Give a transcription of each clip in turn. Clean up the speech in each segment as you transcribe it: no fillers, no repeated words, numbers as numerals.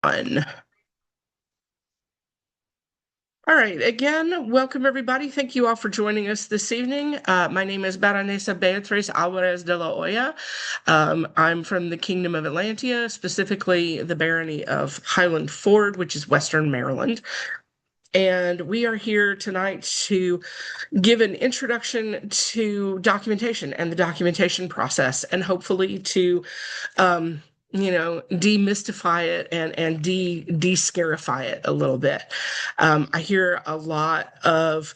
Fun. All right, again, welcome everybody. Thank you all for joining us this evening. My name is Baronesa Beatriz Alvarez de la Hoya. I'm from the Kingdom of Atlantia, specifically the Barony of Highland Ford, which is Western Maryland. And we are here tonight to give an introduction to documentation and the documentation process, and hopefully to demystify it and de-scarify it a little bit. I hear a lot of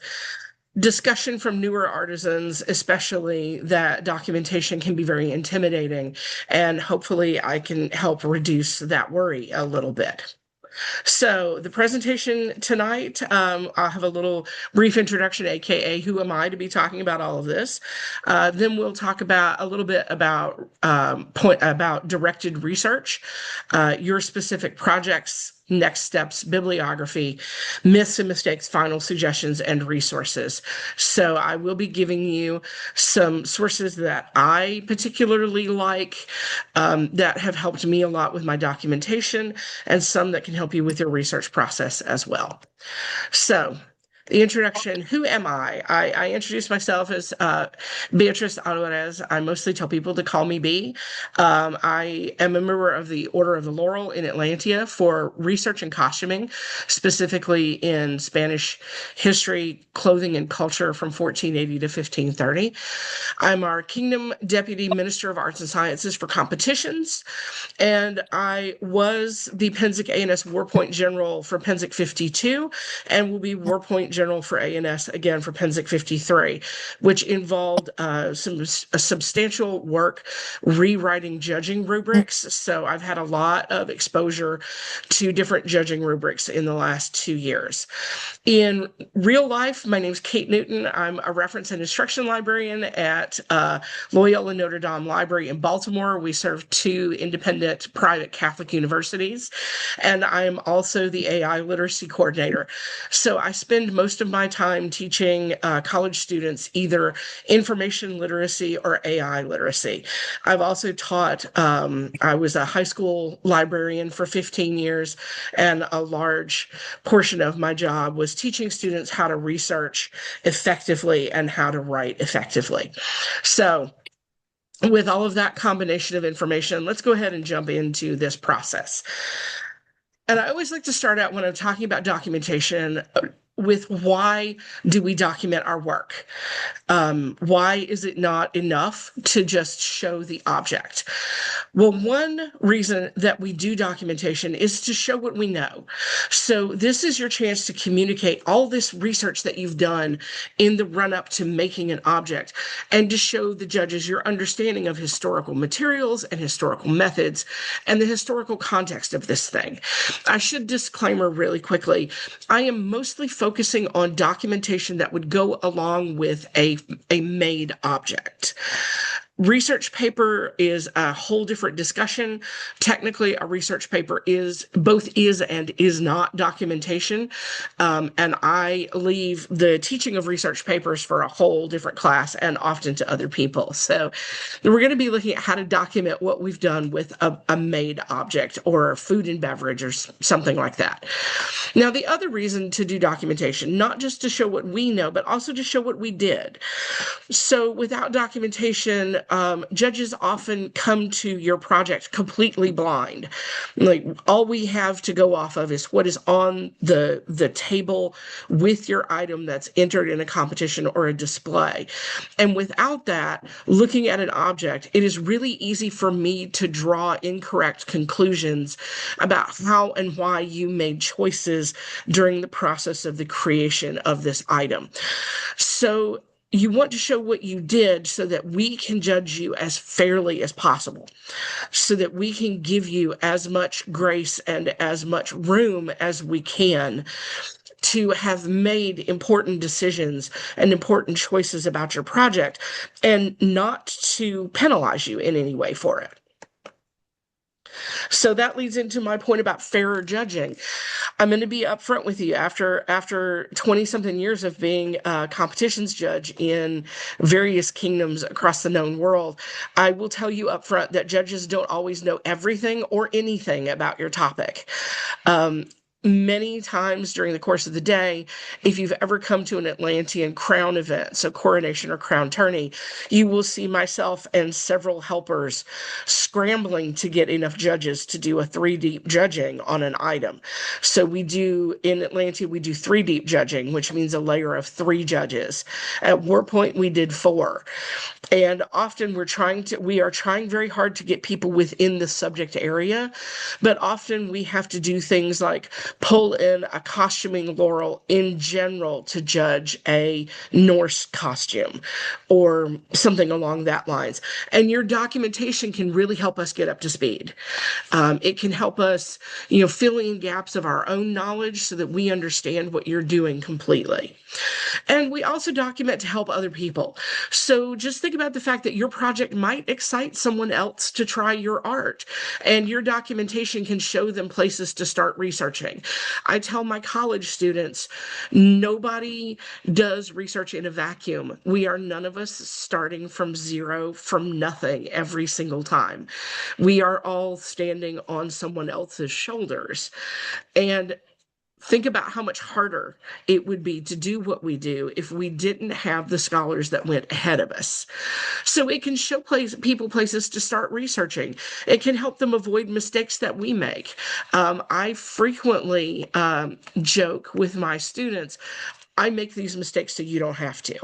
discussion from newer artisans, especially that documentation can be very intimidating, and hopefully I can help reduce that worry a little bit. So the presentation tonight, I'll have a little brief introduction, aka who am I to be talking about all of this. Then we'll talk about a little bit about about directed research, your specific projects, next steps, bibliography, myths and mistakes, final suggestions, and resources. So I will be giving you some sources that I particularly like, that have helped me a lot with my documentation, and some that can help you with your research process as well. So the introduction, who am I? I introduce myself as Beatriz Alvarez. I mostly tell people to call me B. I am a member of the Order of the Laurel in Atlantia for research and costuming, specifically in Spanish history, clothing, and culture from 1480 to 1530. I'm our Kingdom Deputy Minister of Arts and Sciences for competitions, and I was the Penzic A&S Warpoint General for Penzic 52, and will be Warpoint General for A&S again for Penzic 53, which involved some substantial work rewriting judging rubrics. So I've had a lot of exposure to different judging rubrics in the last 2 years. In real life, my name is Kate Newton. I'm a reference and instruction librarian at Loyola Notre Dame Library in Baltimore. We serve two independent private Catholic universities, and I'm also the AI literacy coordinator. So I spend most of my time teaching college students either information literacy or AI literacy. I've also taught, I was a high school librarian for 15 years, and a large portion of my job was teaching students how to research effectively and how to write effectively. So with all of that combination of information, let's go ahead and jump into this process. And I always like to start out when I'm talking about documentation with why do we document our work? Why is it not enough to just show the object? Well, one reason that we do documentation is to show what we know. So this is your chance to communicate all this research that you've done in the run-up to making an object, and to show the judges your understanding of historical materials and historical methods and the historical context of this thing. I should disclaimer really quickly, I am mostly focusing on documentation that would go along with a made object. Research paper is a whole different discussion. Technically, a research paper is both is and is not documentation. And I leave the teaching of research papers for a whole different class and often to other people. So we're going to be looking at how to document what we've done with a made object or food and beverage or something like that. Now, the other reason to do documentation, not just to show what we know, but also to show what we did. So without documentation, judges often come to your project completely blind. Like, all we have to go off of is what is on the table with your item that's entered in a competition or a display. And without that, looking at an object, it is really easy for me to draw incorrect conclusions about how and why you made choices during the process of the creation of this item. So you want to show what you did so that we can judge you as fairly as possible, so that we can give you as much grace and as much room as we can to have made important decisions and important choices about your project, and not to penalize you in any way for it. So that leads into my point about fairer judging. I'm going to be upfront with you. After 20 something years of being a competitions judge in various kingdoms across the known world, I will tell you upfront that judges don't always know everything or anything about your topic. Um, Many times during the course of the day, if you've ever come to an Atlantean crown event, so coronation or crown tourney, you will see myself and several helpers scrambling to get enough judges to do a three deep judging on an item. So in Atlantia, we do three deep judging, which means a layer of three judges. At Warpoint, we did four. And often we are trying very hard to get people within the subject area, but often we have to do things like pull in a costuming laurel in general to judge a Norse costume or something along that lines. And your documentation can really help us get up to speed. It can help us, fill in gaps of our own knowledge so that we understand what you're doing completely. And we also document to help other people. So just think about the fact that your project might excite someone else to try your art, and your documentation can show them places to start researching. I tell my college students, nobody does research in a vacuum. We are none of us starting from zero, from nothing every single time. We are all standing on someone else's shoulders. And think about how much harder it would be to do what we do if we didn't have the scholars that went ahead of us. So it can show people places to start researching. It can help them avoid mistakes that we make. I frequently joke with my students, I make these mistakes so you don't have to.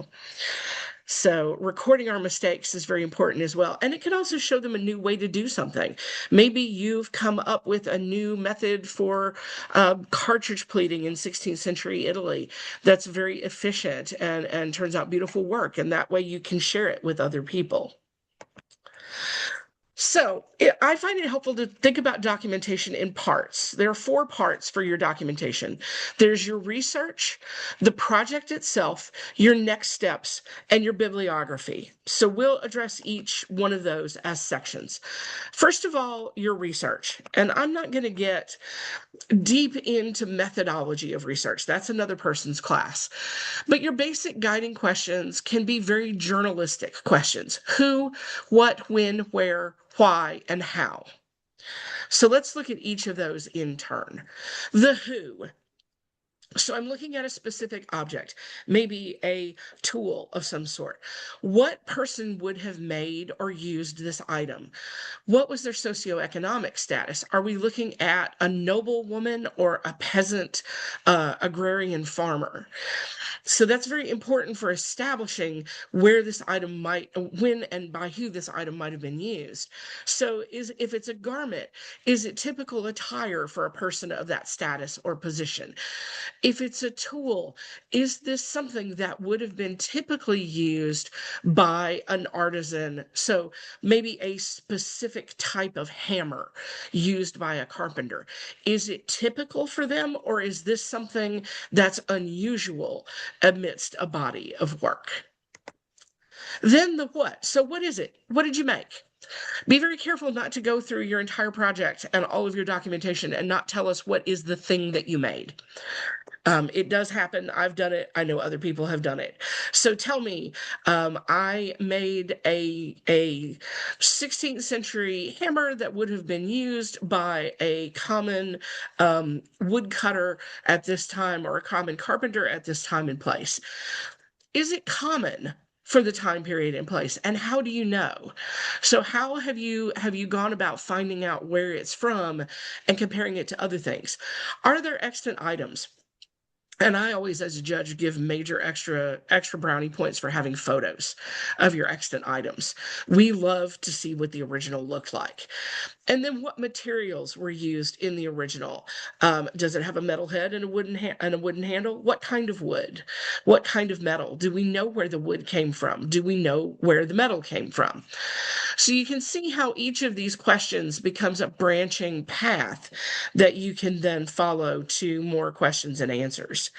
So recording our mistakes is very important as well. And it can also show them a new way to do something. Maybe you've come up with a new method for cartridge pleating in 16th century Italy that's very efficient and turns out beautiful work. And that way you can share it with other people. So I find it helpful to think about documentation in parts. There are 4 parts for your documentation. There's your research, the project itself, your next steps, and your bibliography. So we'll address each one of those as sections. First of all, your research. And I'm not going to get deep into methodology of research. That's another person's class. But your basic guiding questions can be very journalistic questions. Who, what, when, where, why, and how. So let's look at each of those in turn. The who. So I'm looking at a specific object, maybe a tool of some sort. What person would have made or used this item? What was their socioeconomic status? Are we looking at a noblewoman or a peasant agrarian farmer? So that's very important for establishing where this item when and by who this item might have been used. So if it's a garment, is it typical attire for a person of that status or position? If it's a tool, is this something that would have been typically used by an artisan? So maybe a specific type of hammer used by a carpenter. Is it typical for them, or is this something that's unusual amidst a body of work? Then the what. So what is it? What did you make? Be very careful not to go through your entire project and all of your documentation and not tell us what is the thing that you made. It does happen. I've done it. I know other people have done it. So tell me, I made a 16th century hammer that would have been used by a common woodcutter at this time or a common carpenter at this time and place. Is it common for the time period in place? And how do you know? So how have you gone about finding out where it's from and comparing it to other things? Are there extant items? And I always, as a judge, give major extra brownie points for having photos of your extant items. We love to see what the original looked like. And then what materials were used in the original? Does it have a metal head and a wooden handle? What kind of wood? What kind of metal? Do we know where the wood came from? Do we know where the metal came from? So you can see how each of these questions becomes a branching path that you can then follow to more questions and answers.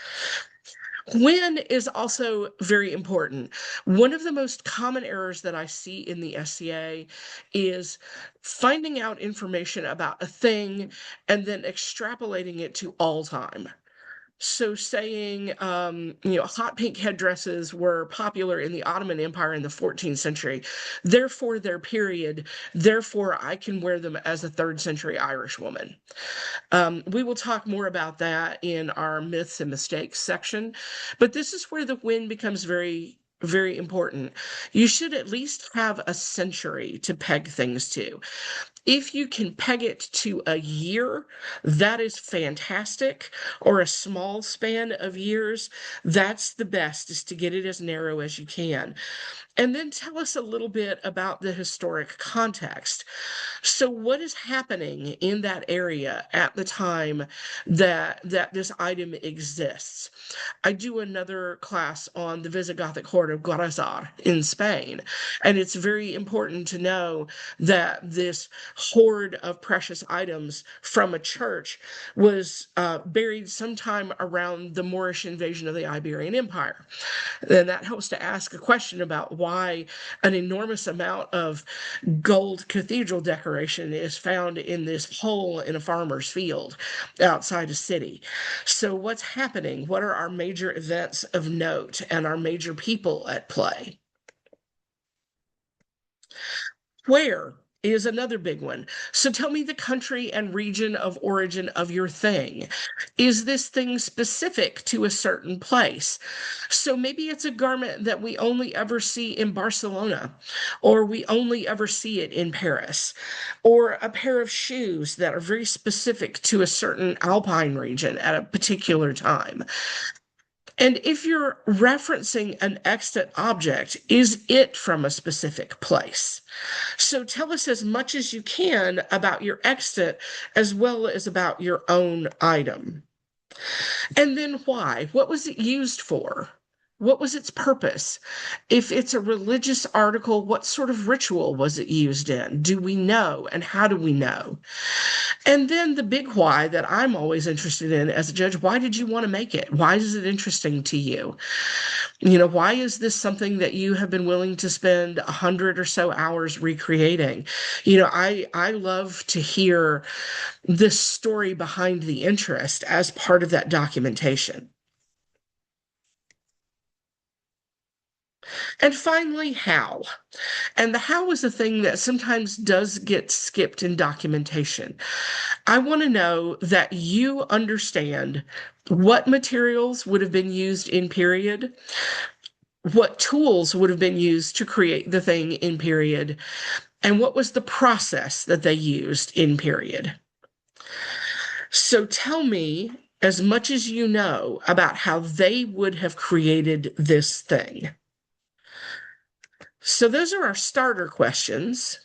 When is also very important. One of the most common errors that I see in the SCA is finding out information about a thing and then extrapolating it to all time. So saying, hot pink headdresses were popular in the Ottoman Empire in the 14th century, therefore their period, therefore I can wear them as a third century Irish woman. We will talk more about that in our myths and mistakes section, but this is where the when becomes very, very important. You should at least have a century to peg things to. If you can peg it to a year, that is fantastic, or a small span of years. That's the best, is to get it as narrow as you can. And then tell us a little bit about the historic context. So what is happening in that area at the time that this item exists? I do another class on the Visigothic horde of Guadalazar in Spain, and it's very important to know that this horde of precious items from a church was buried sometime around the Moorish invasion of the Iberian Empire. And that helps to ask a question about why an enormous amount of gold cathedral decoration is found in this hole in a farmer's field outside a city. So, what's happening? What are our major events of note and our major people at play? Where is another big one. So tell me the country and region of origin of your thing. Is this thing specific to a certain place? So maybe it's a garment that we only ever see in Barcelona, or we only ever see it in Paris, or a pair of shoes that are very specific to a certain alpine region at a particular time. And if you're referencing an extant object, is it from a specific place? So tell us as much as you can about your extant as well as about your own item. And then why? What was it used for? What was its purpose? If it's a religious article, what sort of ritual was it used in? Do we know? And how do we know? And then the big why that I'm always interested in as a judge, why did you want to make it? Why is it interesting to you? Why is this something that you have been willing to spend 100 or so hours recreating? I love to hear the story behind the interest as part of that documentation. And finally, how? And the how is a thing that sometimes does get skipped in documentation. I want to know that you understand what materials would have been used in period, what tools would have been used to create the thing in period, and what was the process that they used in period. So tell me as much as you know about how they would have created this thing. So those are our starter questions.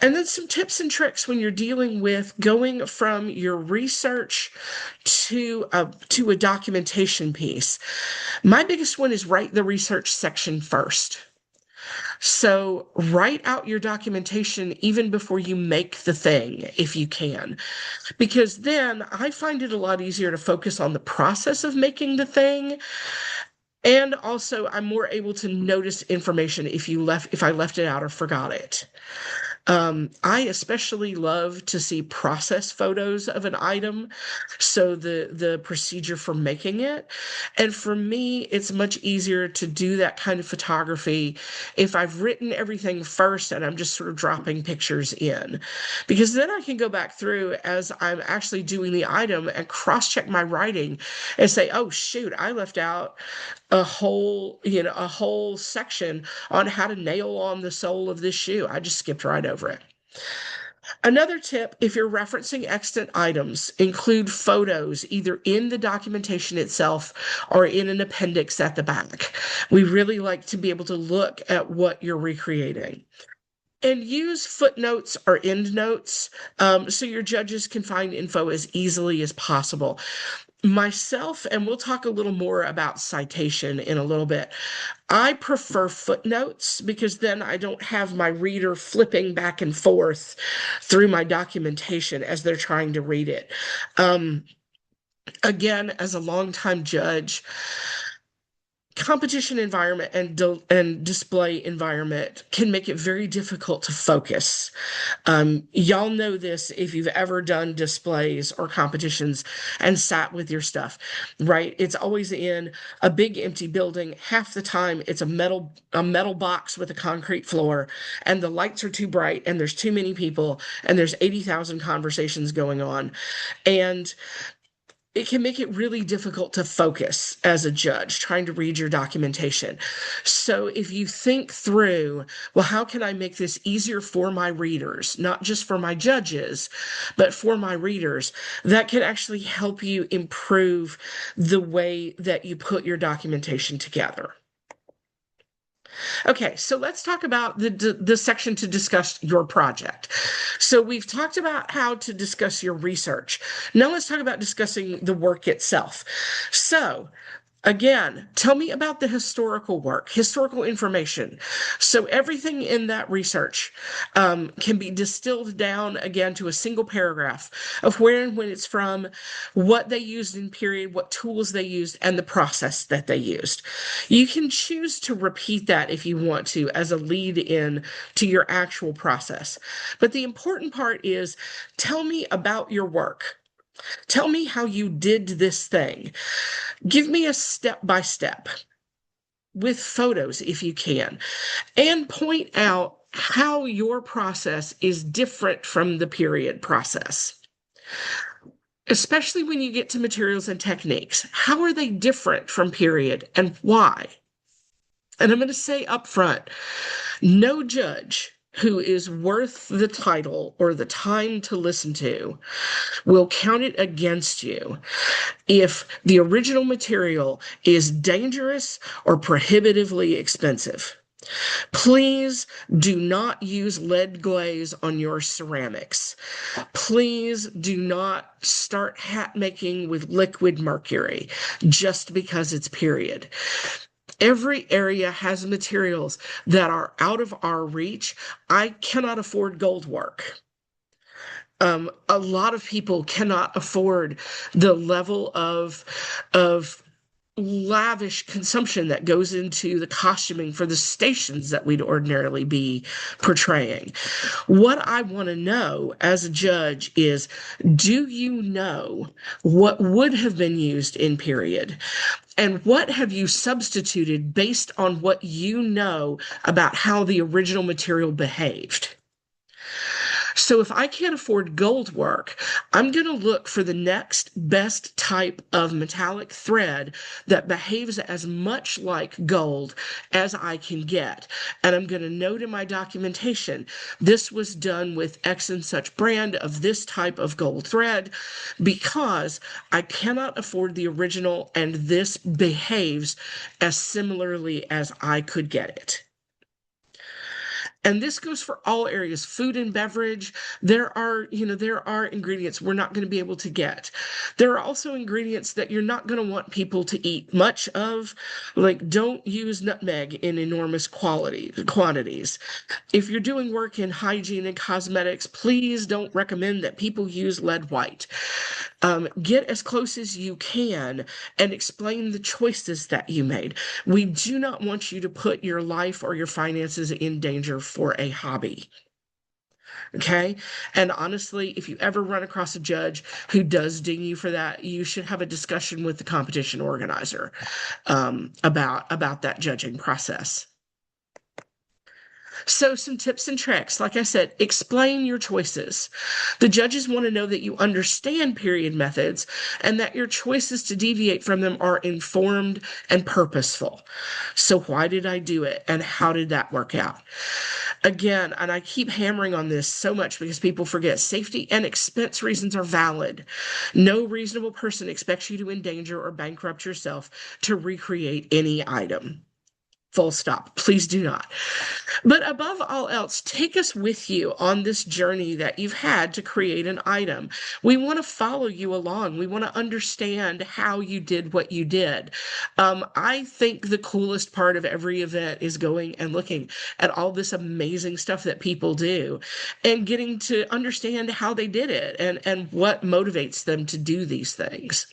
And then some tips and tricks when you're dealing with going from your research to a documentation piece. My biggest one is write the research section first. So write out your documentation even before you make the thing, if you can, because then I find it a lot easier to focus on the process of making the thing. And also I'm more able to notice information if I left it out or forgot it. I especially love to see process photos of an item, so the procedure for making it. And for me, it's much easier to do that kind of photography if I've written everything first and I'm just sort of dropping pictures in, because then I can go back through as I'm actually doing the item and cross-check my writing and say, oh shoot, I left out a whole section on how to nail on the sole of this shoe. I just skipped right over it. Another tip, if you're referencing extant items, include photos either in the documentation itself or in an appendix at the back. We really like to be able to look at what you're recreating. And use footnotes or endnotes so your judges can find info as easily as possible. Myself, and we'll talk a little more about citation in a little bit, I prefer footnotes because then I don't have my reader flipping back and forth through my documentation as they're trying to read it. Again, as a longtime judge, competition environment and display environment can make it very difficult to focus. Y'all know this if you've ever done displays or competitions and sat with your stuff, right? It's always in a big empty building. Half the time it's a metal box with a concrete floor, and the lights are too bright, and there's too many people, and there's 80,000 conversations going on. And it can make it really difficult to focus as a judge trying to read your documentation. So if you think through, well, how can I make this easier for my readers, not just for my judges, but for my readers, that can actually help you improve the way that you put your documentation together. Okay, so let's talk about the section to discuss your project. So we've talked about how to discuss your research. Now let's talk about discussing the work itself. So again, tell me about the historical work, historical information. So everything in that research can be distilled down again to a single paragraph of where and when it's from, what they used in period, what tools they used, and the process that they used. You can choose to repeat that if you want to as a lead in to your actual process. But the important part is tell me about your work. Tell me how you did this thing. Give me a step by step with photos if you can, and point out how your process is different from the period process. Especially when you get to materials and techniques. How are they different from period and why? And I'm going to say up front, no judge who is worth the title or the time to listen to will count it against you if the original material is dangerous or prohibitively expensive. Please do not use lead glaze on your ceramics. Please do not start hat making with liquid mercury just because it's period. Every area has materials that are out of our reach. I cannot afford gold work. A lot of people cannot afford the level of lavish consumption that goes into the costuming for the stations that we'd ordinarily be portraying. What I want to know as a judge is, do you know what would have been used in period? And what have you substituted based on what you know about how the original material behaved? So if I can't afford gold work, I'm going to look for the next best type of metallic thread that behaves as much like gold as I can get. And I'm going to note in my documentation, this was done with X and such brand of this type of gold thread because I cannot afford the original and this behaves as similarly as I could get it. And this goes for all areas, food and beverage. There are ingredients we're not going to be able to get. There are also ingredients that you're not going to want people to eat much of. Like, don't use nutmeg in enormous quantities. If you're doing work in hygiene and cosmetics, please don't recommend that people use lead white. Get as close as you can and explain the choices that you made. We do not want you to put your life or your finances in danger for a hobby. Okay. And honestly, if you ever run across a judge who does ding you for that, you should have a discussion with the competition organizer about that judging process. So some tips and tricks, like I said, explain your choices. The judges want to know that you understand period methods and that your choices to deviate from them are informed and purposeful. So why did I do it and how did that work out? Again, and I keep hammering on this so much because people forget, safety and expense reasons are valid. No reasonable person expects you to endanger or bankrupt yourself to recreate any item. Full stop. Please do not. But above all else, take us with you on this journey that you've had to create an item. We want to follow you along. We want to understand how you did what you did. I think the coolest part of every event is going and looking at all this amazing stuff that people do and getting to understand how they did it and what motivates them to do these things.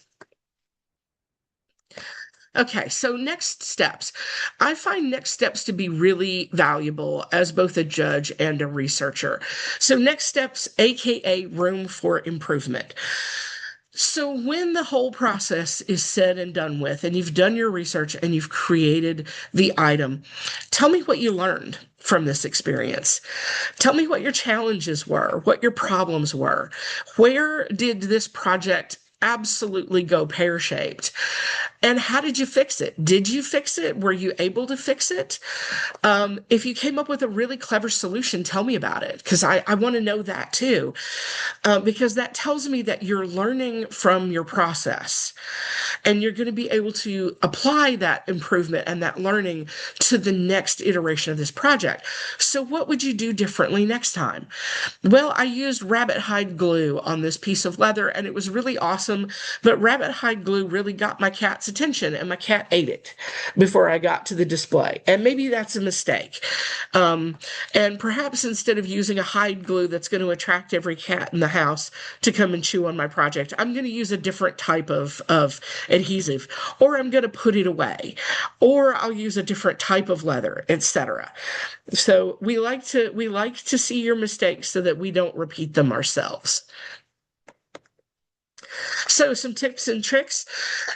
Okay, so next steps. I find next steps to be really valuable as both a judge and a researcher. So, next steps, AKA room for improvement. So, when the whole process is said and done with, and you've done your research and you've created the item, tell me what you learned from this experience. Tell me what your challenges were, what your problems were. Where did this project absolutely go pear-shaped? And how did you fix it? Did you fix it? Were you able to fix it? If you came up with a really clever solution, tell me about it because I want to know that too, because that tells me that you're learning from your process and you're going to be able to apply that improvement and that learning to the next iteration of this project. So, what would you do differently next time? Well, I used rabbit hide glue on this piece of leather and it was really awesome, but rabbit hide glue really got my cat's attention and my cat ate it before I got to the display. And maybe that's a mistake. Um, and perhaps instead of using a hide glue that's going to attract every cat in the house to come and chew on my project, I'm going to use a different type of adhesive, or I'm going to put it away, or I'll use a different type of leather, etc. So we like to see your mistakes so that we don't repeat them ourselves. So, some tips and tricks.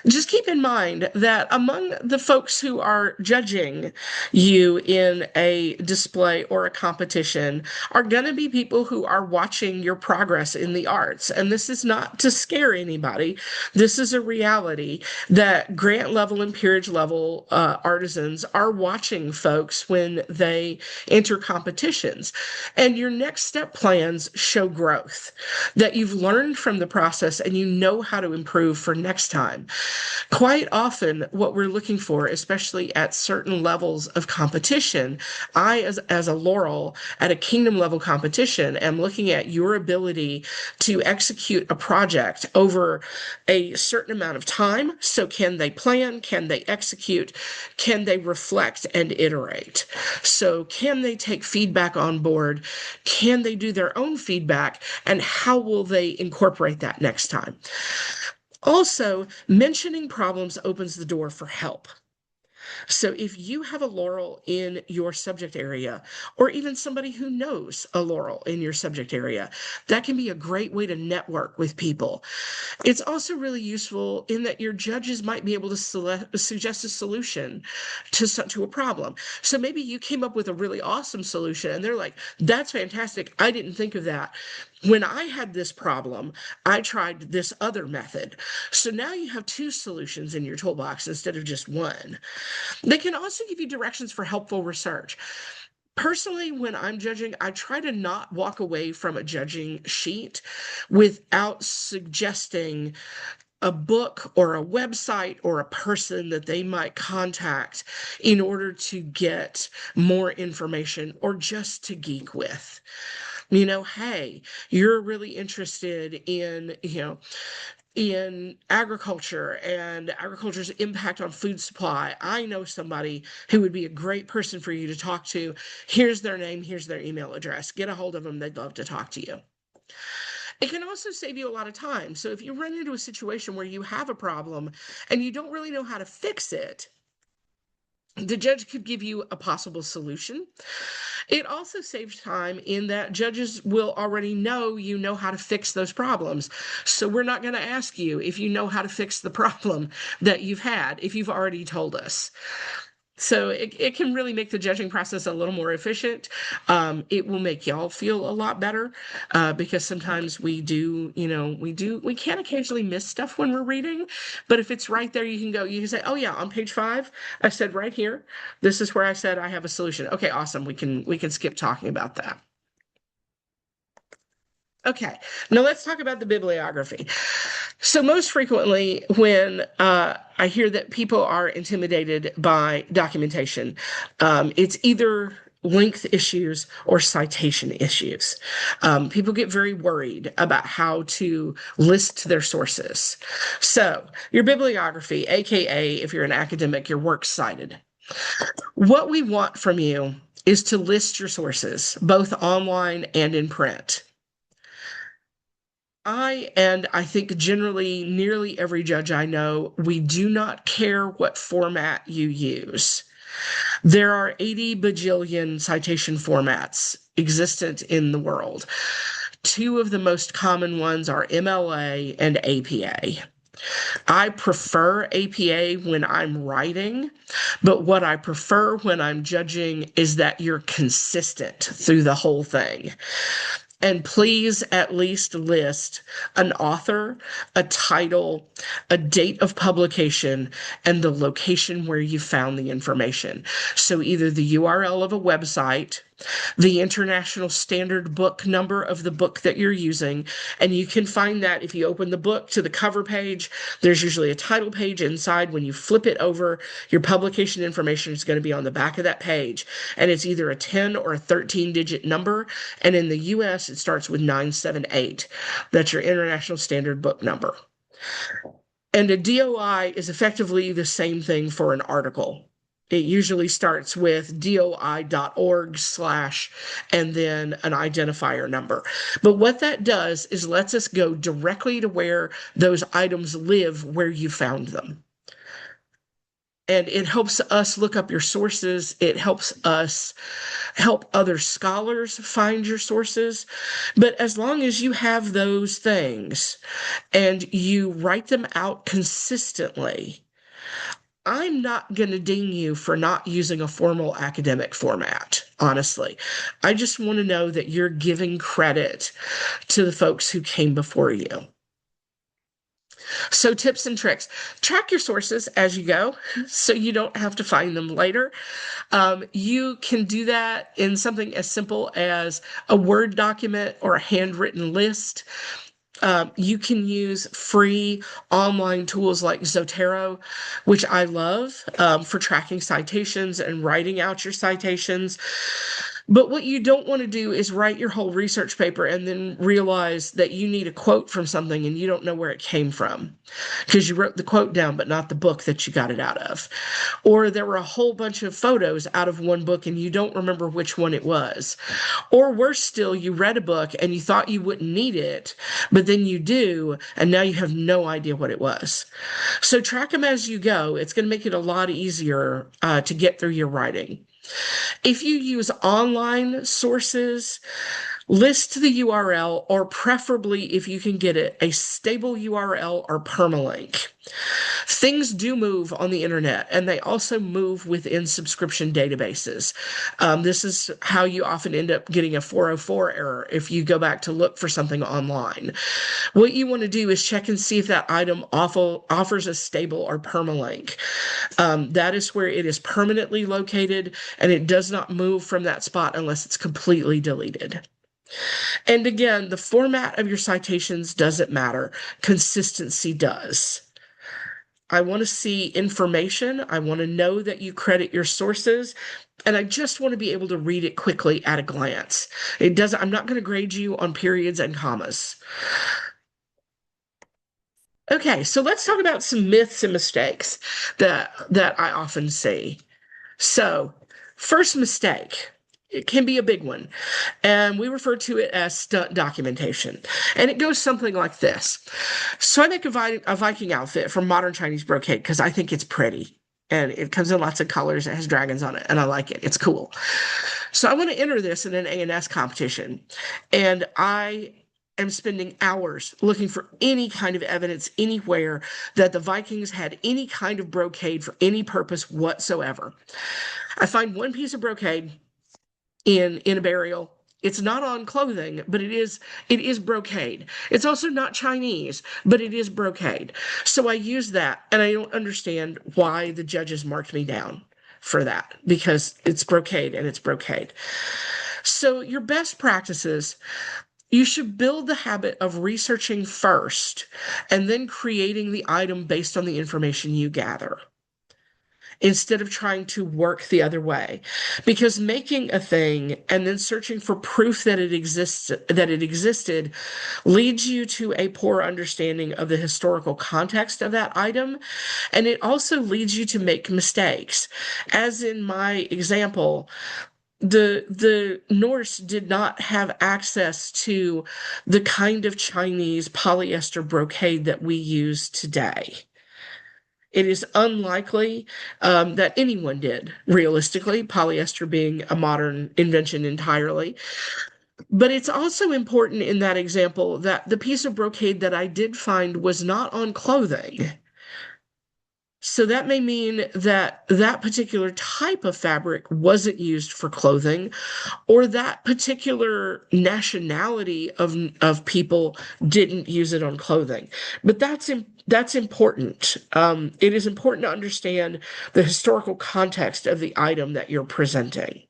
Just keep in mind that among the folks who are judging you in a display or a competition are going to be people who are watching your progress in the arts. And this is not to scare anybody. This is a reality that grant level and peerage level artisans are watching folks when they enter competitions. And your next step plans show growth, that you've learned from the process and you know how to improve for next time. Quite often, what we're looking for, especially at certain levels of competition, I, as a Laurel at a kingdom level competition, am looking at your ability to execute a project over a certain amount of time. So, can they plan? Can they execute? Can they reflect and iterate? So, can they take feedback on board? Can they do their own feedback? And how will they incorporate that next time? Also, mentioning problems opens the door for help. So if you have a laurel in your subject area, or even somebody who knows a laurel in your subject area, that can be a great way to network with people. It's also really useful in that your judges might be able to suggest a solution to a problem. So maybe you came up with a really awesome solution and they're like, that's fantastic. I didn't think of that. When I had this problem, I tried this other method. So now you have two solutions in your toolbox instead of just one. They can also give you directions for helpful research. Personally, when I'm judging, I try to not walk away from a judging sheet without suggesting a book or a website or a person that they might contact in order to get more information or just to geek with. Hey, you're really interested in agriculture and agriculture's impact on food supply. I know somebody who would be a great person for you to talk to. Here's their name, here's their email address. Get a hold of them, they'd love to talk to you. It can also save you a lot of time. So if you run into a situation where you have a problem and you don't really know how to fix it, the judge could give you a possible solution. It also saves time in that judges will already know you know how to fix those problems. So we're not going to ask you if you know how to fix the problem that you've had if you've already told us. So it can really make the judging process a little more efficient. It will make y'all feel a lot better because sometimes we can occasionally miss stuff when we're reading, but if it's right there, you can say, oh yeah, on page 5, I said right here, this is where I said I have a solution. Okay, awesome. We can skip talking about that. Okay, now let's talk about the bibliography. So, most frequently, when I hear that people are intimidated by documentation, it's either length issues or citation issues. People get very worried about how to list their sources. So, your bibliography, aka if you're an academic, your works cited. What we want from you is to list your sources, both online and in print. I think generally nearly every judge I know, we do not care what format you use. There are 80 bajillion citation formats existent in the world. Two of the most common ones are MLA and APA. I prefer APA when I'm writing, but what I prefer when I'm judging is that you're consistent through the whole thing. And please at least list an author, a title, a date of publication, and the location where you found the information. So either the URL of a website, the international standard book number of the book that you're using, and you can find that if you open the book to the cover page, there's usually a title page inside. When you flip it over, your publication information is going to be on the back of that page, and it's either a 10 or a 13-digit number, and in the US it starts with 978. That's your international standard book number. And a DOI is effectively the same thing for an article. It usually starts with doi.org slash and then an identifier number. But what that does is lets us go directly to where those items live, where you found them. And it helps us look up your sources. It helps us help other scholars find your sources. But as long as you have those things and you write them out consistently, I'm not going to ding you for not using a formal academic format, honestly. I just want to know that you're giving credit to the folks who came before you. So, tips and tricks. Track your sources as you go so you don't have to find them later. You can do that in something as simple as a Word document or a handwritten list. You can use free online tools like Zotero, which I love for tracking citations and writing out your citations. But what you don't want to do is write your whole research paper and then realize that you need a quote from something and you don't know where it came from because you wrote the quote down, but not the book that you got it out of. Or there were a whole bunch of photos out of one book and you don't remember which one it was. Or worse still, you read a book and you thought you wouldn't need it, but then you do, and now you have no idea what it was. So track them as you go. It's going to make it a lot easier to get through your writing. If you use online sources, list the URL, or preferably, if you can get it, a stable URL or permalink. Things do move on the internet, and they also move within subscription databases. This is how you often end up getting a 404 error if you go back to look for something online. What you want to do is check and see if that item offers a stable or permalink. That is where it is permanently located, and it does not move from that spot unless it's completely deleted. And again, the format of your citations doesn't matter. Consistency does. I want to see information. I want to know that you credit your sources, and I just want to be able to read it quickly at a glance. I'm not going to grade you on periods and commas. Okay, so let's talk about some myths and mistakes that I often see. So, first mistake. It can be a big one, and we refer to it as stunt documentation. And it goes something like this. So I make a Viking outfit from modern Chinese brocade because I think it's pretty. And it comes in lots of colors. It has dragons on it, and I like it. It's cool. So I want to enter this in an A&S competition. And I am spending hours looking for any kind of evidence anywhere that the Vikings had any kind of brocade for any purpose whatsoever. I find one piece of brocade in a burial. It's not on clothing, but it is brocade. It's also not Chinese, but it is brocade. So I use that, and I don't understand why the judges marked me down for that, because it's brocade and it's brocade. So your best practices, you should build the habit of researching first and then creating the item based on the information you gather, instead of trying to work the other way. Because making a thing and then searching for proof that it existed leads you to a poor understanding of the historical context of that item, and it also leads you to make mistakes. As in my example, the Norse did not have access to the kind of Chinese polyester brocade that we use today. It is unlikely that anyone did, realistically, polyester being a modern invention entirely. But it's also important in that example that the piece of brocade that I did find was not on clothing. So that may mean that that particular type of fabric wasn't used for clothing, or that particular nationality of people didn't use it on clothing. But that's important. It is important to understand the historical context of the item that you're presenting.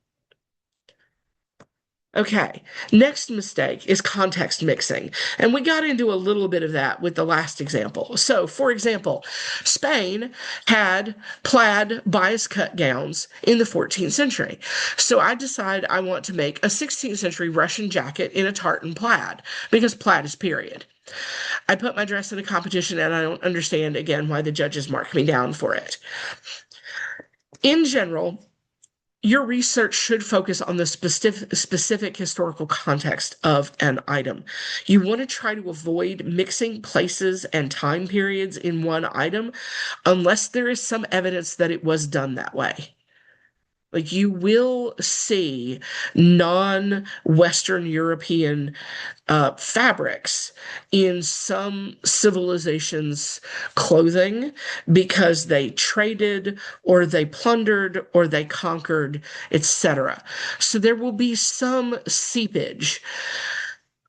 Okay, next mistake is context mixing. And we got into a little bit of that with the last example. So, for example, Spain had plaid bias cut gowns in the 14th century. So I decide I want to make a 16th century Russian jacket in a tartan plaid because plaid is period. I put my dress in a competition and I don't understand again why the judges mark me down for it. In general, your research should focus on the specific historical context of an item. You want to try to avoid mixing places and time periods in one item unless there is some evidence that it was done that way. Like you will see non-Western European fabrics in some civilizations' clothing because they traded or they plundered or they conquered, etc. So there will be some seepage.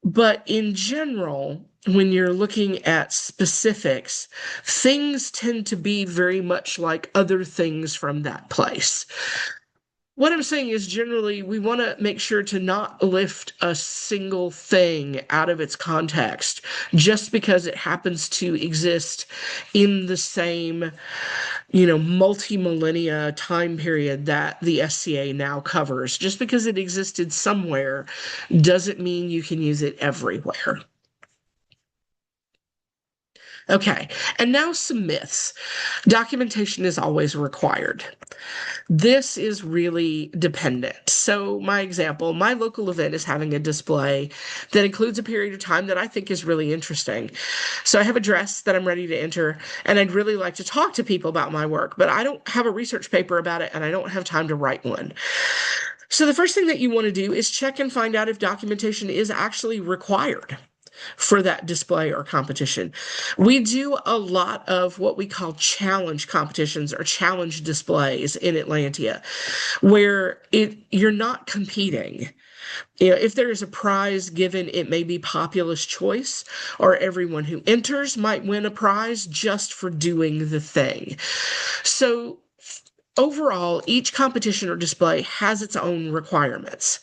But in general, when you're looking at specifics, things tend to be very much like other things from that place. What I'm saying is generally we want to make sure to not lift a single thing out of its context just because it happens to exist in the same, multi-millennia time period that the SCA now covers. Just because it existed somewhere doesn't mean you can use it everywhere. Okay, and now some myths. Documentation is always required. This is really dependent. So, my example, my local event is having a display that includes a period of time that I think is really interesting. So, I have a dress that I'm ready to enter, and I'd really like to talk to people about my work, but I don't have a research paper about it, and I don't have time to write one. So, the first thing that you want to do is check and find out if documentation is actually required for that display or competition. We do a lot of what we call challenge competitions or challenge displays in Atlantia, where you're not competing. If there is a prize given, it may be populist choice, or everyone who enters might win a prize just for doing the thing. So overall, each competition or display has its own requirements.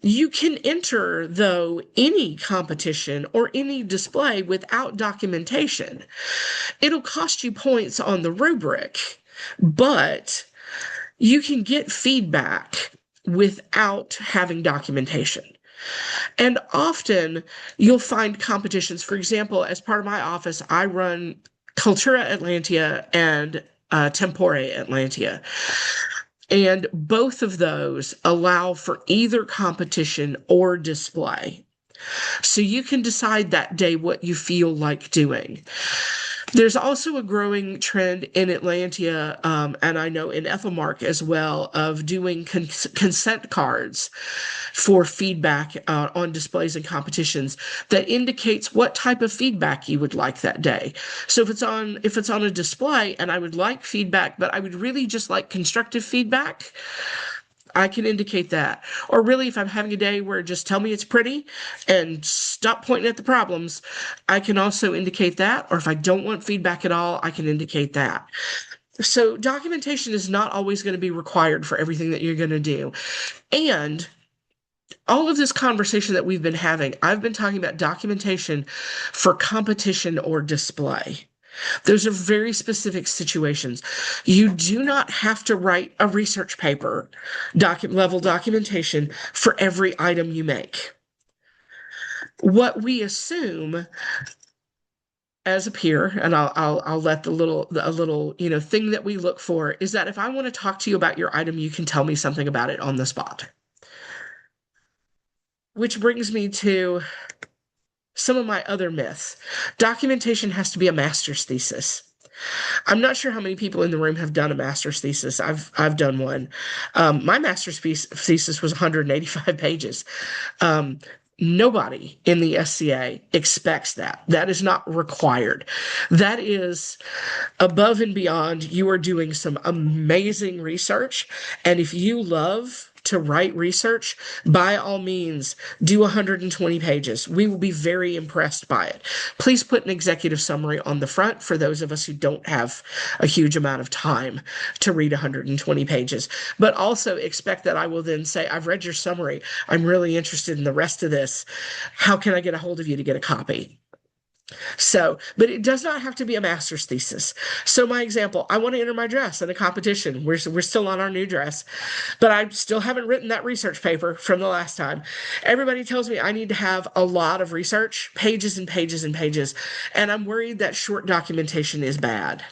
You can enter, though, any competition or any display without documentation. It'll cost you points on the rubric, but you can get feedback without having documentation. And often you'll find competitions. For example, as part of my office, I run Cultura Atlantia and Tempore Atlantia. And both of those allow for either competition or display. So you can decide that day what you feel like doing. There's also a growing trend in Atlantia, and I know in Ethelmark as well, of doing consent cards for feedback on displays and competitions that indicates what type of feedback you would like that day. So if it's on a display and I would like feedback, but I would really just like constructive feedback, I can indicate that. Or really, if I'm having a day where just tell me it's pretty and stop pointing at the problems, I can also indicate that. Or if I don't want feedback at all, I can indicate that. So documentation is not always going to be required for everything that you're going to do. And all of this conversation that we've been having, I've been talking about documentation for competition or display. Those are very specific situations. You do not have to write a research paper, level documentation for every item you make. What we assume as a peer, and I'll let a little thing that we look for is that if I want to talk to you about your item, you can tell me something about it on the spot. Which brings me to some of my other myths. Documentation has to be a master's thesis. I'm not sure how many people in the room have done a master's thesis. I've done one. My master's thesis was 185 pages. Um, Nobody in the SCA expects that. That is not required. That is above and beyond. You are doing some amazing research. And if you love to write research, by all means, do 120 pages. We will be very impressed by it. Please put an executive summary on the front for those of us who don't have a huge amount of time to read 120 pages. But also expect that I will then say, I've read your summary. I'm really interested in the rest of this. How can I get a hold of you to get a copy? So, but it does not have to be a master's thesis. So, my example, I want to enter my dress in a competition. We're still on our new dress, but I still haven't written that research paper from the last time. Everybody tells me I need to have a lot of research, pages and pages and pages, and I'm worried that short documentation is bad.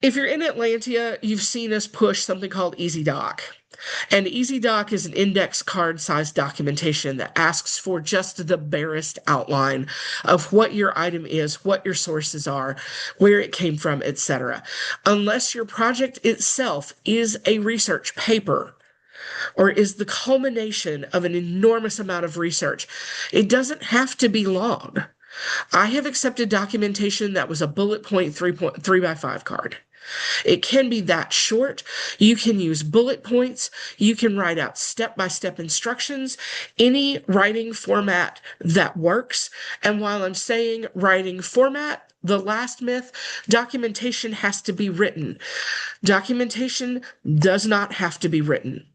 If you're in Atlantia, you've seen us push something called EasyDoc. And EasyDoc is an index card sized documentation that asks for just the barest outline of what your item is, what your sources are, where it came from, etc. Unless your project itself is a research paper or is the culmination of an enormous amount of research, it doesn't have to be long. I have accepted documentation that was a bullet point 3x5 card. It can be that short. You can use bullet points. You can write out step-by-step instructions, any writing format that works. And while I'm saying writing format, the last myth, documentation has to be written. Documentation does not have to be written.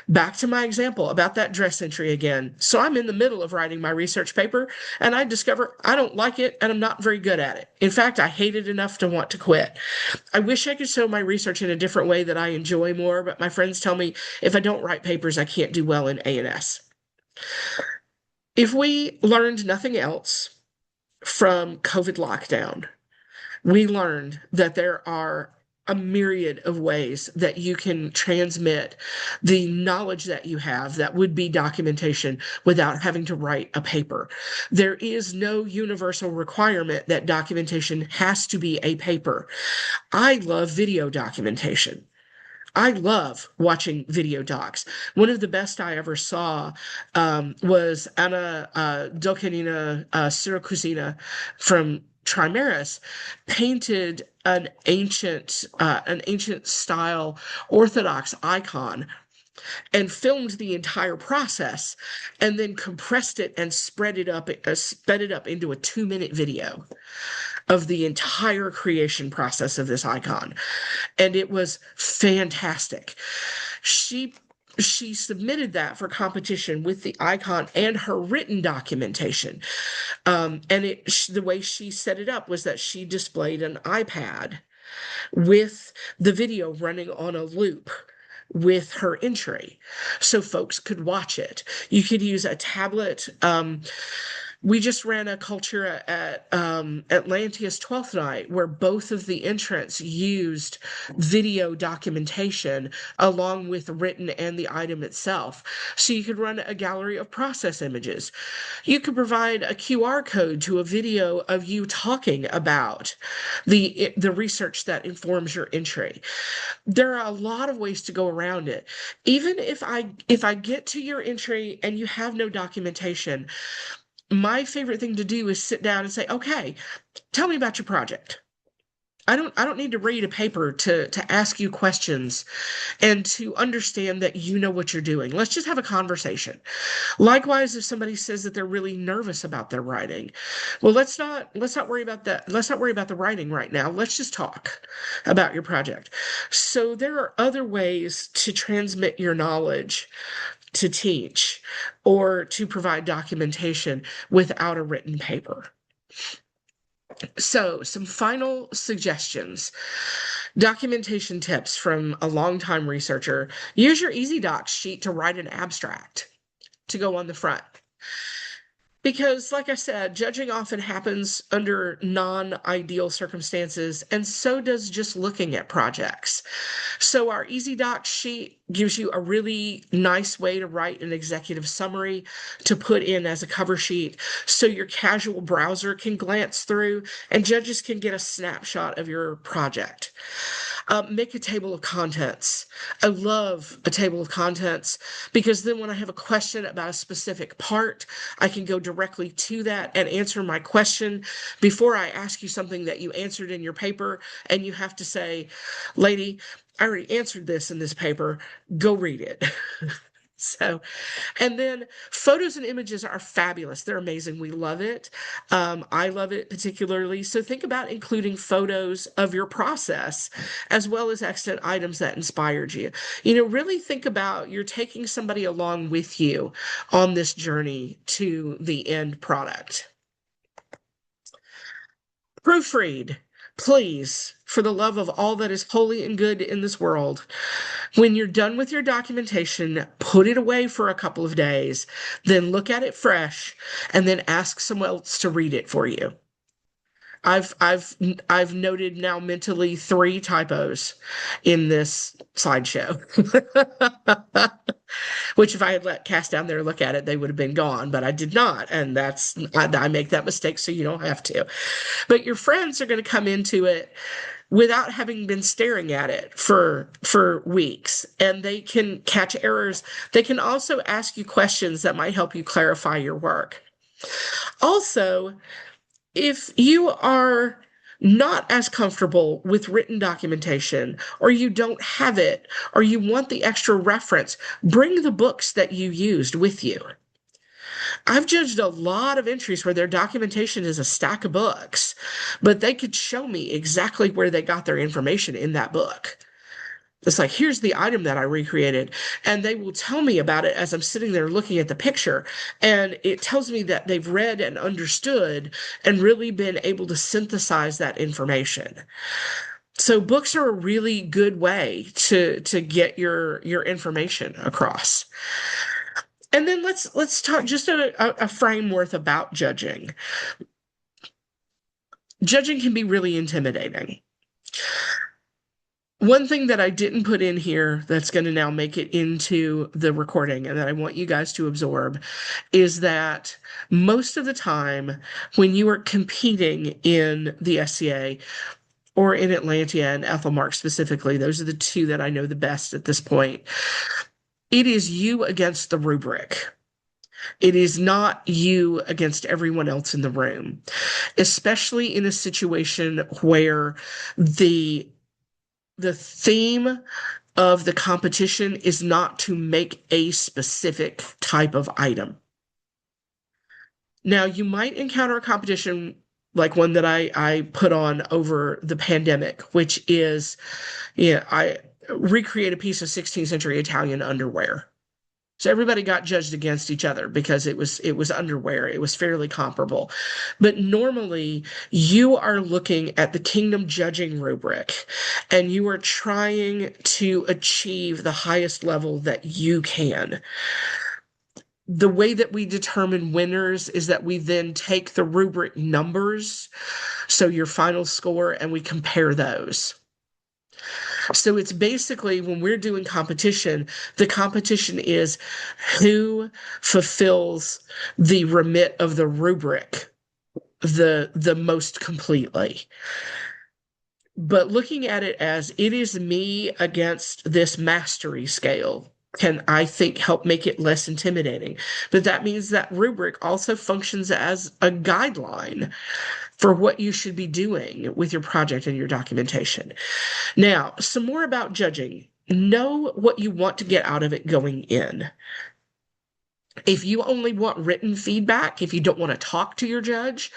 Back to my example about that dress entry again. So I'm in the middle of writing my research paper and I discover I don't like it and I'm not very good at it. In fact, I hate it enough to want to quit. I wish I could show my research in a different way that I enjoy more, but my friends tell me if I don't write papers, I can't do well in A&S. If we learned nothing else from COVID lockdown, we learned that there are a myriad of ways that you can transmit the knowledge that you have that would be documentation without having to write a paper. There is no universal requirement that documentation has to be a paper. I love video documentation. I love watching video docs. One of the best I ever saw was Anna Dolkanina Siracusina from Trimeris painted an ancient style Orthodox icon and filmed the entire process and then compressed it and sped it up into a 2-minute video of the entire creation process of this icon. And it was fantastic. She submitted that for competition with the icon and her written documentation. The way she set it up was that she displayed an iPad with the video running on a loop with her entry so folks could watch it. You could use a tablet. We just ran a culture at Atlantia's 12th night where both of the entrants used video documentation along with written and the item itself. So you could run a gallery of process images. You could provide a QR code to a video of you talking about the research that informs your entry. There are a lot of ways to go around it. Even if I get to your entry and you have no documentation, my favorite thing to do is sit down and say, okay, tell me about your project. I don't need to read a paper to ask you questions and to understand that you know what you're doing. Let's just have a conversation. Likewise, if somebody says that they're really nervous about their writing, well, let's not worry about that. Let's not worry about the writing right now. Let's just talk about your project. So there are other ways to transmit your knowledge, to teach, or to provide documentation without a written paper. So, some final suggestions. Documentation tips from a longtime researcher. Use your EasyDocs sheet to write an abstract to go on the front. Because, like I said, judging often happens under non-ideal circumstances, and so does just looking at projects. So our EasyDocs sheet gives you a really nice way to write an executive summary to put in as a cover sheet so your casual browser can glance through and judges can get a snapshot of your project. Make a table of contents. I love a table of contents because then when I have a question about a specific part, I can go directly to that and answer my question before I ask you something that you answered in your paper and you have to say, lady, I already answered this in this paper. Go read it. So, and then photos and images are fabulous. They're amazing. We love it. I love it particularly. So think about including photos of your process as well as extant items that inspired you. Really think about you're taking somebody along with you on this journey to the end product. Proofread, please, for the love of all that is holy and good in this world. When you're done with your documentation, put it away for a couple of days, then look at it fresh, and then ask someone else to read it for you. I've noted now mentally 3 typos in this slideshow. Which if I had let Cass down there look at it, they would have been gone, but I did not. And I make that mistake so you don't have to. But your friends are going to come into it without having been staring at it for weeks, and they can catch errors. They can also ask you questions that might help you clarify your work. Also, if you are not as comfortable with written documentation, or you don't have it, or you want the extra reference, bring the books that you used with you. I've judged a lot of entries where their documentation is a stack of books, but they could show me exactly where they got their information in that book. It's like, here's the item that I recreated. And they will tell me about it as I'm sitting there looking at the picture. And it tells me that they've read and understood and really been able to synthesize that information. So books are a really good way to get your information across. And then let's talk just a framework about judging. Judging can be really intimidating. One thing that I didn't put in here that's going to now make it into the recording and that I want you guys to absorb is that most of the time when you are competing in the SCA or in Atlantia and Ethelmark specifically, those are the 2 that I know the best at this point, it is you against the rubric. It is not you against everyone else in the room, especially in a situation where the theme of the competition is not to make a specific type of item. Now, you might encounter a competition like one that I put on over the pandemic, which is, I recreate a piece of 16th century Italian underwear. So everybody got judged against each other because it was underwear. It was fairly comparable. But normally you are looking at the kingdom judging rubric and you are trying to achieve the highest level that you can. The way that we determine winners is that we then take the rubric numbers, so your final score, and we compare those. So it's basically when we're doing competition, the competition is who fulfills the remit of the rubric the most completely. But looking at it as it is me against this mastery scale can, I think, help make it less intimidating. But that means that rubric also functions as a guideline for what you should be doing with your project and your documentation. Now, some more about judging. Know what you want to get out of it going in. If you only want written feedback, if you don't want to talk to your judge,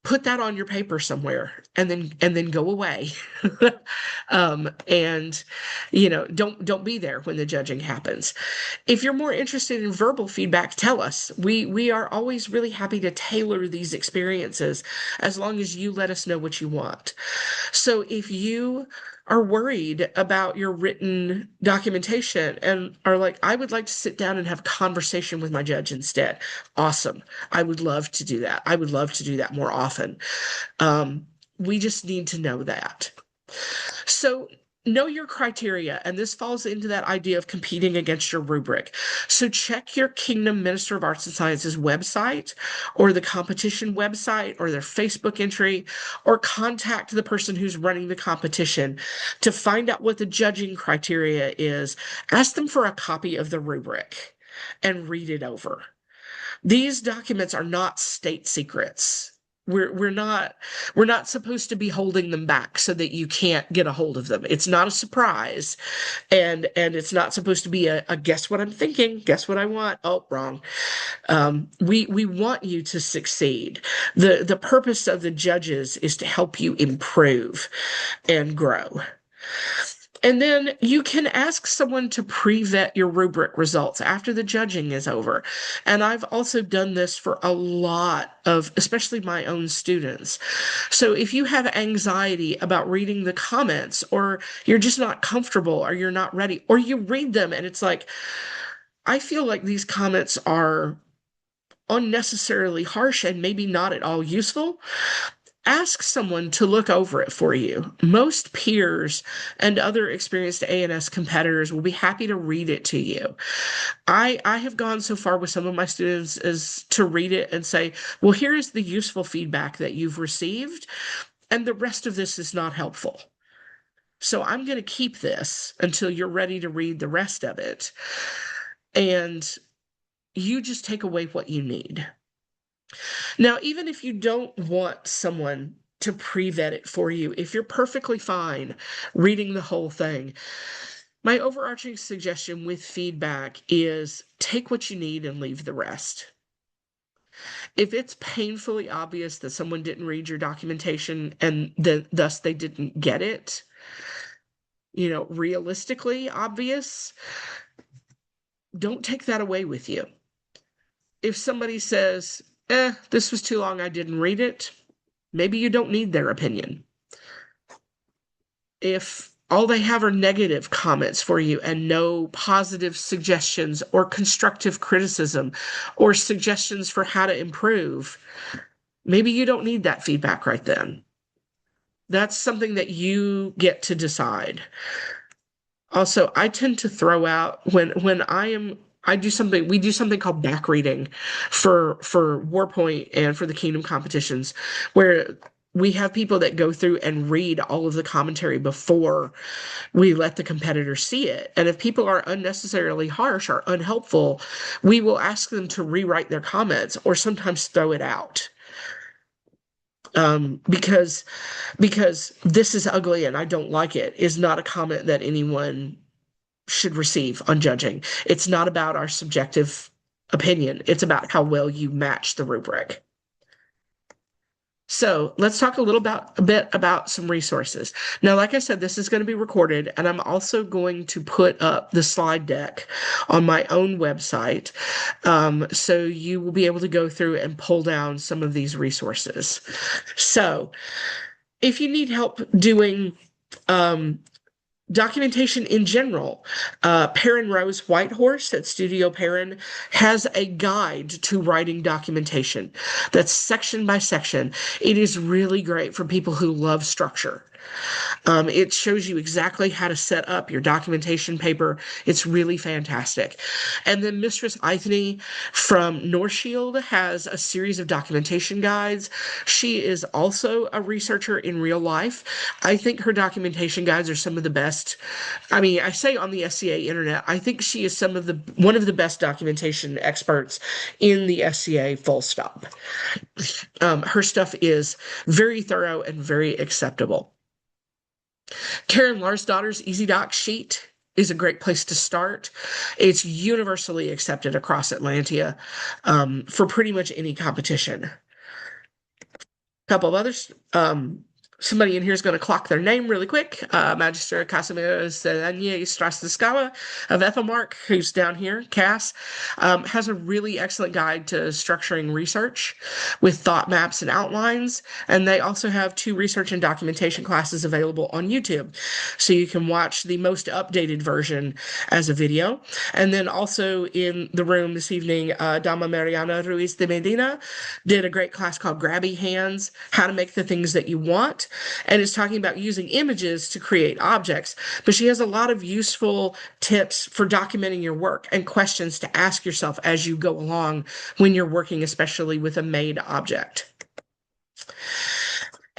put that on your paper somewhere and then go away. And don't be there when the judging happens. If you're more interested in verbal feedback, tell us. We are always really happy to tailor these experiences as long as you let us know what you want. So if you are worried about your written documentation and are like, I would like to sit down and have a conversation with my judge instead. Awesome. I would love to do that. I would love to do that more often. We just need to know that. So know your criteria, and this falls into that idea of competing against your rubric. So check your Kingdom Minister of Arts and Sciences website or the competition website or their Facebook entry, or contact the person who's running the competition to find out what the judging criteria is. Ask them for a copy of the rubric and read it over. These documents are not state secrets. We're not supposed to be holding them back so that you can't get a hold of them. It's not a surprise, and it's not supposed to be a guess what I'm thinking, guess what I want. Oh, wrong. We want you to succeed. The purpose of the judges is to help you improve and grow. And then you can ask someone to pre-vet your rubric results after the judging is over. And I've also done this for a lot of, especially my own students. So if you have anxiety about reading the comments, or you're just not comfortable, or you're not ready, or you read them and it's like, I feel like these comments are unnecessarily harsh and maybe not at all useful, ask someone to look over it for you. Most peers and other experienced A&S competitors will be happy to read it to you. I have gone so far with some of my students as to read it and say, well, here is the useful feedback that you've received, and the rest of this is not helpful. So I'm going to keep this until you're ready to read the rest of it. And you just take away what you need. Now, even if you don't want someone to pre-vet it for you, if you're perfectly fine reading the whole thing, my overarching suggestion with feedback is take what you need and leave the rest. If it's painfully obvious that someone didn't read your documentation and thus they didn't get it, realistically obvious, don't take that away with you. If somebody says, this was too long, I didn't read it, maybe you don't need their opinion. If all they have are negative comments for you and no positive suggestions or constructive criticism or suggestions for how to improve, maybe you don't need that feedback right then. That's something that you get to decide. Also, I tend to throw out when we do something called back reading for Warpoint and for the Kingdom competitions, where we have people that go through and read all of the commentary before we let the competitors see it. And if people are unnecessarily harsh or unhelpful, we will ask them to rewrite their comments or sometimes throw it out. Because this is ugly and I don't like it is not a comment that anyone should receive on judging. It's not about our subjective opinion. It's about how well you match the rubric. So let's talk a bit about some resources. Now, like I said, this is going to be recorded, and I'm also going to put up the slide deck on my own website. So you will be able to go through and pull down some of these resources. So if you need help doing documentation in general, Perrin Rose Whitehorse at Studio Perrin has a guide to writing documentation that's section by section. It is really great for people who love structure. It shows you exactly how to set up your documentation paper. It's really fantastic. And then Mistress Ithany from North Shield has a series of documentation guides. She is also a researcher in real life. I think her documentation guides are some of the best. I mean, I say on the SCA internet, I think she is one of the best documentation experts in the SCA, full stop. Her stuff is very thorough and very acceptable. Karen Larsdotter's EasyDoc sheet is a great place to start. It's universally accepted across Atlantia for pretty much any competition. A couple of others. Somebody in here is going to clock their name really quick. Magister Casimir Selenie Strasdiskala of Ethelmark, who's down here, Cass, has a really excellent guide to structuring research with thought maps and outlines. And they also have 2 research and documentation classes available on YouTube. So you can watch the most updated version as a video. And then also in the room this evening, Dama Mariana Ruiz de Medina did a great class called Grabby Hands, How to Make the Things That You Want. and is talking about using images to create objects, but she has a lot of useful tips for documenting your work and questions to ask yourself as you go along when you're working, especially with a made object.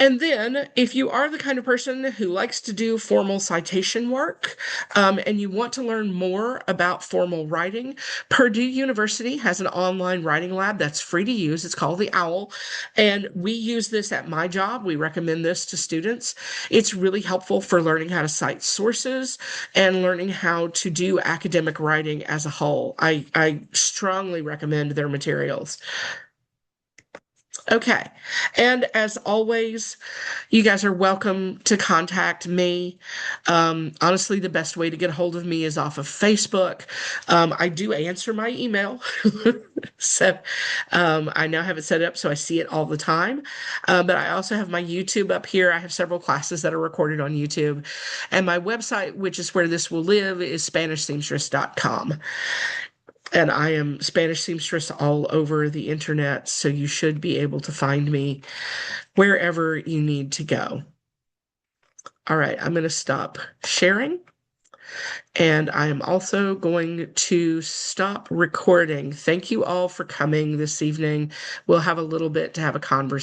And then, if you are the kind of person who likes to do formal citation work, and you want to learn more about formal writing, Purdue University has an online writing lab that's free to use. It's called the OWL, and we use this at my job. We recommend this to students. It's really helpful for learning how to cite sources and learning how to do academic writing as a whole. I strongly recommend their materials. Okay. And as always, you guys are welcome to contact me. Honestly, the best way to get a hold of me is off of Facebook. I do answer my email. So I now have it set up so I see it all the time. But I also have my YouTube up here. I have several classes that are recorded on YouTube. And my website, which is where this will live, is SpanishSeamstress.com. And I am Spanish seamstress all over the internet, so you should be able to find me wherever you need to go. All right, I'm going to stop sharing, and I am also going to stop recording. Thank you all for coming this evening. We'll have a little bit to have a conversation.